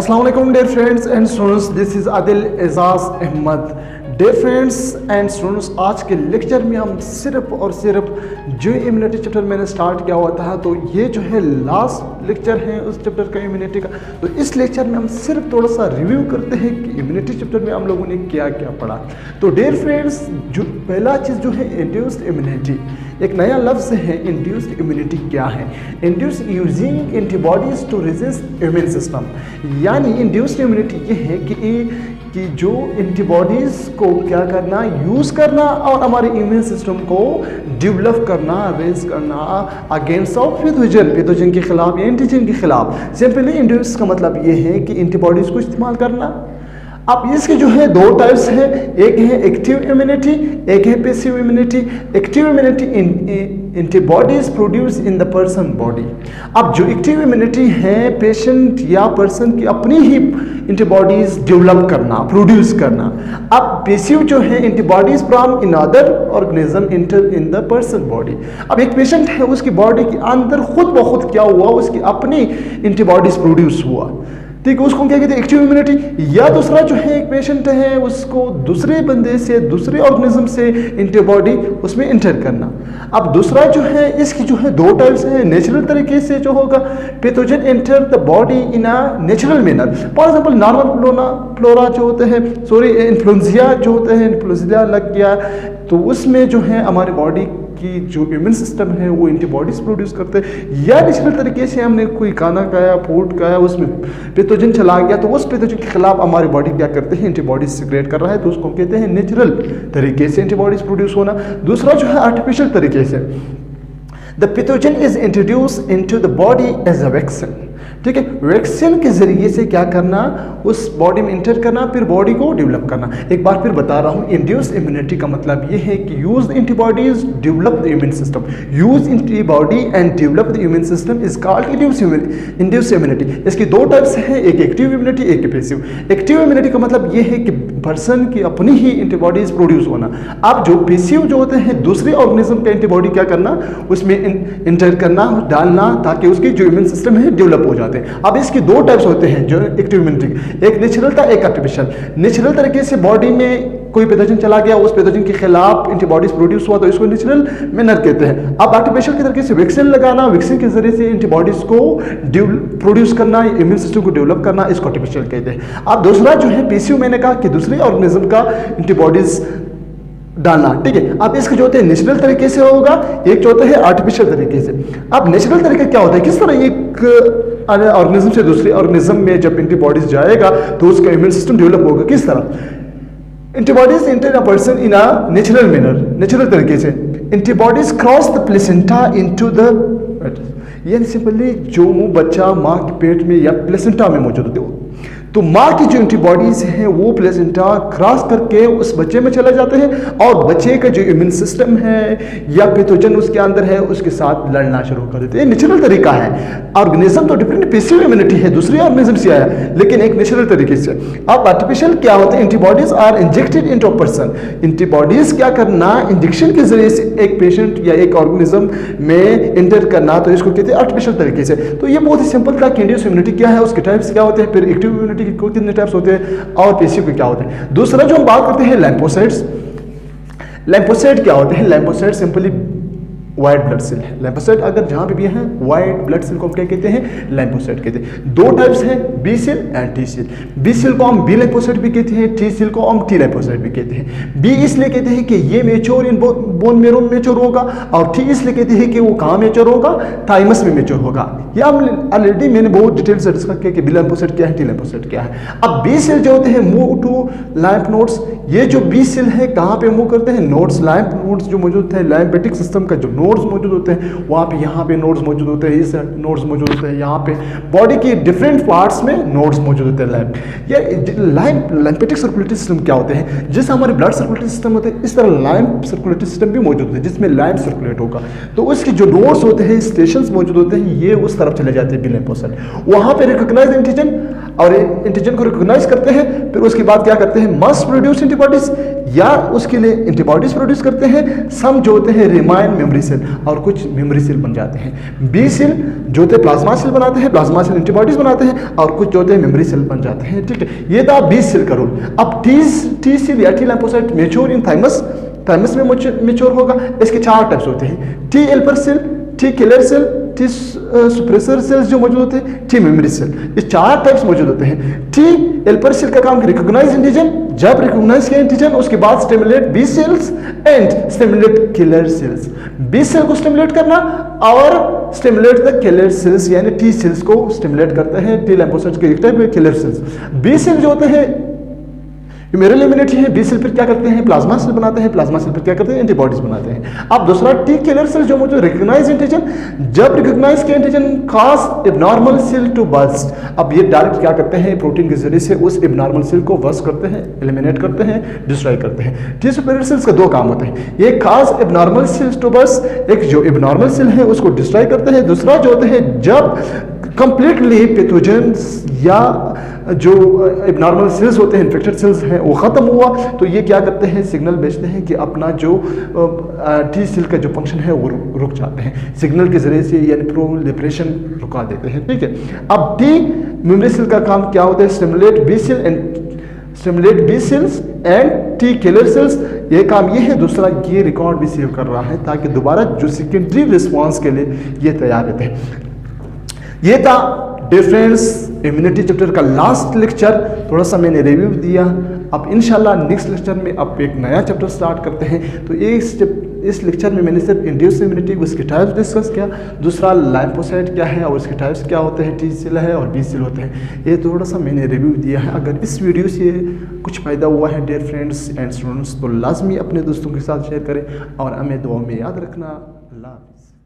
Assalamu alaikum dear friends and students, this is Adil Eजाज Ahmad. dear friends and students, आज के lecture में हम सिर्फ और सिर्फ जो इम्यूनिटी चैप्टर मैंने स्टार्ट किया हुआ था, तो ये जो है लास्ट लेक्चर है उस चैप्टर का इम्यूनिटी का। तो इस लेक्चर में हम सिर्फ थोड़ा सा रिव्यू करते हैं कि इम्यूनिटी चैप्टर में हम लोगों ने क्या क्या पढ़ा। तो डियर फ्रेंड्स, जो पहला चीज़ जो है इंड्यूस्ड इम्यूनिटी, एक नया लफ्ज़ है इंड्यूस्ड इम्यूनिटी। क्या है induce? Using antibodies to resist immune system. यानी इंड्यूस्ड इम्यूनिटी ये है कि जो एंटीबॉडीज़ को क्या करना, यूज़ करना और हमारे इम्यून सिस्टम को डेवलप करना, रेज करना अगेंस्ट ऑफ पैथोजन के खिलाफ या एंटीजन के खिलाफ। सिंपली इंड्यूस का मतलब ये है कि एंटीबॉडीज़ को इस्तेमाल करना। अब इसके जो है दो टाइप्स है, एक है एक्टिव इम्यूनिटी, एक है passive immunity. Active immunity antibodies produce in the person body. अब जो एक्टिव इम्यूनिटी है पेशेंट या पर्सन की अपनी ही एंटीबॉडीज डेवलप करना, प्रोड्यूस करना। अब पैसिव जो है antibodies from in other organism inter in the person body. अब एक पेशेंट है, उसकी बॉडी के अंदर खुद ब खुद क्या हुआ, उसकी अपनी एंटीबॉडीज प्रोड्यूस हुआ, ठीक है, उसको क्या कहते हैं एक्टिव इम्यूनिटी। या दूसरा जो है एक पेशेंट है, उसको दूसरे बंदे से, दूसरे ऑर्गेनिज्म से एंटीबॉडी उसमें इंटर करना। अब दूसरा जो है, इसकी जो है दो टाइप्स है। नेचुरल तरीके से जो होगा, pathogen enter the body in a natural manner. For example normal flora जो होते हैं, इन्फ्लुएंजा जो होते हैं, इन्फ्लुएंजा लग गया तो उसमें जो है हमारी बॉडी कि जो इम्यून सिस्टम है वो एंटीबॉडीज प्रोड्यूस करते हैं। या नेचुरल तरीके से हमने कोई खाना खाया, फूड खाया, उसमें पैथोजन चला गया तो उस पैथोजन के खिलाफ हमारी बॉडी क्या करते हैं, एंटीबॉडीज सिक्रेट कर रहा है, तो उसको कहते हैं नेचुरल तरीके से एंटीबॉडीज प्रोड्यूस होना। दूसरा जो है आर्टिफिशियल तरीके से, the pathogen is introduce into the body as a vaccine. ठीक है, वैक्सीन के जरिए से क्या करना, उस बॉडी में इंटर करना, फिर बॉडी को डेवलप करना। एक बार फिर बता रहा हूँ, इंड्यूस इम्यूनिटी का मतलब ये है कि use antibodies develop the immune system. Use antibody and develop the immune system is called induce immunity. इसकी दो टाइप्स है, एक एक्टिव इम्यूनिटी, एक पैसिव। एक्टिव इम्यूनिटी का मतलब ये है कि पर्सन की अपनी ही एंटीबॉडीज प्रोड्यूस होना। अब जो पैसिव जो होते हैं, दूसरे ऑर्गेनिज्म का एंटीबॉडी क्या करना, उसमें इंटर करना, डालना, ताकि उसकी जो इम्यून सिस्टम है डेवलप हो जाते हैं। अब इसके दो टाइप्स होते हैं जो एक्टिव इम्यूनिटी, एक नेचुरल था, एक आर्टिफिशियल। नेचुरल तरीके से बॉडी में कोई पैथोजन चला गया, उस पैथोजन के खिलाफ एंटीबॉडीज प्रोड्यूस हुआ, तो इसको नेचुरल मैनर कहते हैं। अब आर्टिफिशियल के तरीके से वैक्सीन लगाना, वैक्सीन के जरिए से एंटीबॉडीज को प्रोड्यूस करना, इम्यून सिस्टम को डेवलप करना, इसको आर्टिफिशियल कहते हैं। अब दूसरा जो है पैसिव, मैंने कहा कि दूसरे ऑर्गेनिज्म का एंटीबॉडीज डालना। ठीक है, अब इसके जो होते हैं नेचुरल तरीके से होगा, एक जो होता है आर्टिफिशियल तरीके से। अब नेचुरल तरीका क्या होता है, किस तरह एक ऑर्गेनिज्म से दूसरे ऑर्गेनिज्म में जब एंटीबॉडीज जाएगा तो उसका इम्यून सिस्टम डेवलप होगा। किस तरह antibodies enter a person in a natural manner, natural तरीके से। Antibodies cross the placenta into the, यानी सिंपली जो बच्चा माँ के पेट में या प्लेसेंटा में मौजूद होते हो, तो माँ की जो एंटीबॉडीज हैं वो प्लेसेंटा क्रॉस करके उस बच्चे में चले जाते हैं और बच्चे का जो इम्यून सिस्टम है या पैथोजन उसके अंदर है उसके साथ लड़ना शुरू कर देते हैं। नेचुरल तरीका है। ऑर्गेनिज्म तो डिफरेंट पैसिव इम्यूनिटी है, दूसरे ऑर्गेनिज्म से आया, लेकिन एक नेचुरल तरीके से। अब आर्टिफिशियल क्या होता है, antibodies are injected into a person. Antibodies क्या करना, इंजेक्शन के जरिए से एक पेशेंट या एक ऑर्गेनिज्म में इंटर करना, तो इसको कहते हैं आर्टिफिशियल तरीके से। तो ये बहुत ही सिंपल था कि इंड्यूस इम्यूनिटी क्या है, उसके टाइप्स क्या होते हैं, फिर एक्टिव इम्यूनिटी को कितने टाइप्स होते हैं और पैसिव के क्या होते हैं। दूसरा जो हम बात करते हैं लैम्फोसाइट्स। लैम्फोसाइट क्या होते हैं? लैम्फोसाइट सिंपली व्हाइट ब्लड सेल है। लैम्फोसाइट अगर जहां पे भी है, व्हाइट ब्लड सेल को हम क्या कहते हैं, लैम्फोसाइट कहते हैं। दो टाइप्स हैं, B cell and T cell. B cell को हम बी लैम्फोसाइट भी कहते हैं, टी सेल को हम टी लैम्फोसाइट भी कहते हैं। बी इसलिए कहते हैं कि ये मेच्योर इन बोन मेरो में मेच्योर होगा, और टी इसलिए कहते हैं कि वो कहाँ मेच्योर होगा, थाइमस में मेच्योर होगा। या ऑलरेडी मैंने बहुत डिटेल से डिस्कस किया कि बी लैम्फोसाइट क्या है, टी लैम्फोसाइट क्या है। अब बी सेल जो होते हैं मूव टू लैम्फ नोड्स। ये जो बी सेल है कहाँ पे मूव करते हैं, नोड्स, लैम्फ नोड्स जो मौजूद है, लैम्फेटिक सिस्टम का जो नोड्स मौजूद होते हैं वहाँ पे, यहाँ पे नोड्स मौजूद होते हैं, इस नोड्स मौजूद होते हैं, यहाँ पे बॉडी के डिफरेंट पार्ट्स में नोड्स मौजूद होते हैं। लैम्फेटिक सर्कुलेटरी सिस्टम क्या होते हैं, जैसे हमारे ब्लड सर्कुलेटरी सिस्टम होते हैं इस तरह लैम्फ सर्कुलेटरी सिस्टम भी मौजूद है जिसमें लैम्फ सर्कुलेट होगा। तो उसके जो नोड्स होते हैं, स्टेशंस मौजूद होते हैं, ये उस तरफ चले जाते हैं बी लैम्फोसाइट। वहाँ पे रिकॉग्नाइज एंटीजन और एंटीजन को रिकॉग्नाइज करते हैं, फिर उसके बाद क्या करते हैं, मस्ट प्रोड्यूस एंटीबॉडीज। या उसके लिए एंटीबॉडीज प्रोड्यूस करते हैं। सम जो होते हैं रिमाइन मेमोरी सेल और कुछ मेमोरी सेल बन जाते हैं। बी सेल जो होते हैं प्लाज्मा सेल बनाते हैं, प्लाज्मा सेल एंटीबॉडीज बनाते हैं और कुछ जो होते हैं मेमोरी सेल बन जाते हैं। ठीक है, ये था बी सेल का रोल। अब टी सेल या T lymphocyte mature in thymus में मैच्योर होगा। इसके 4 टाइप्स होते हैं, T helper cell, T killer cell, T suppressor cells जो मौजूद होते हैं, टी मेमोरी सेल। ये 4 टाइप्स मौजूद होते हैं। टी हेल्पर सेल का काम रिकॉग्नाइज एंटीजन, जब रिकॉग्नाइज किया एंटीजन उसके बाद stimulate B cells and stimulate killer cells. B cell को स्टिमुलेट करना और स्टिमुलेट द किलर सेल्स यानी टी सेल्स को स्टिमुलेट करते हैं। टी लिम्फोसाइट्स के एक टाइप है किलर सेल्स। बी सेल जो होते हैं ह्यूमेरल इम्यूनिटी है। बी सेल फिर क्या करते हैं, प्लाज्मा सेल बनाते हैं, प्लाज्मा सेल फिर क्या करते हैं, एंटीबॉडीज बनाते हैं। अब दूसरा टी किलर सेल जो मुझे रिकॉग्नाइज एंटीजन, जब रिकॉग्नाइज किया antigen cause abnormal cell to burst. अब ये डायरेक्ट क्या करते हैं, प्रोटीन के जरिए से उस एबनॉर्मल सेल को बर्स्ट करते हैं, एलिमिनेट करते हैं, डिस्ट्रॉय करते हैं। टी सुपेरियर सेल्स का 2 काम होते हैं, एक cause abnormal cells to burst, एक जो एबनॉर्मल सेल है उसको डिस्ट्रॉय करते हैं। दूसरा जो होते हैं जब कंप्लीटली पैथोजेंस या जो एबनॉर्मल सेल्स होते हैं, इन्फेक्टेड सेल्स हैं, वो ख़त्म हुआ तो ये क्या करते हैं, सिग्नल भेजते हैं कि अपना जो टी सेल का जो फंक्शन है वो रुक जाते हैं। सिग्नल के जरिए से यानी प्रोलिफरेशन रुका देते हैं। ठीक है, अब टी मेमोरी सेल का काम क्या होता है, stimulate B cells and T killer cells. ये काम ये है। दूसरा ये रिकॉर्ड भी सेव कर रहा है ताकि दोबारा जो सेकेंडरी रिस्पॉन्स के लिए ये तैयार रहते हैं। ये था डिफरेंस इम्यूनिटी चैप्टर का लास्ट लेक्चर, थोड़ा सा मैंने रिव्यू दिया। अब इंशाल्लाह नेक्स्ट लेक्चर में अब एक नया चैप्टर स्टार्ट करते हैं। तो इस लेक्चर में मैंने सिर्फ इंड्यूस इम्यूनिटी उसके टाइप्स डिस्कस किया, दूसरा लाइम्फोसाइट क्या है और उसके टाइप्स क्या होते हैं, टी सेल है और बी सेल होते हैं। ये थोड़ा सा मैंने रिव्यू दिया है। अगर इस वीडियो से कुछ फ़ायदा हुआ है डियर फ्रेंड्स एंड स्टूडेंट्स तो लाजमी अपने दोस्तों के साथ शेयर करें और हमें दुआ में याद रखना। अल्लाह हाफ़िज़।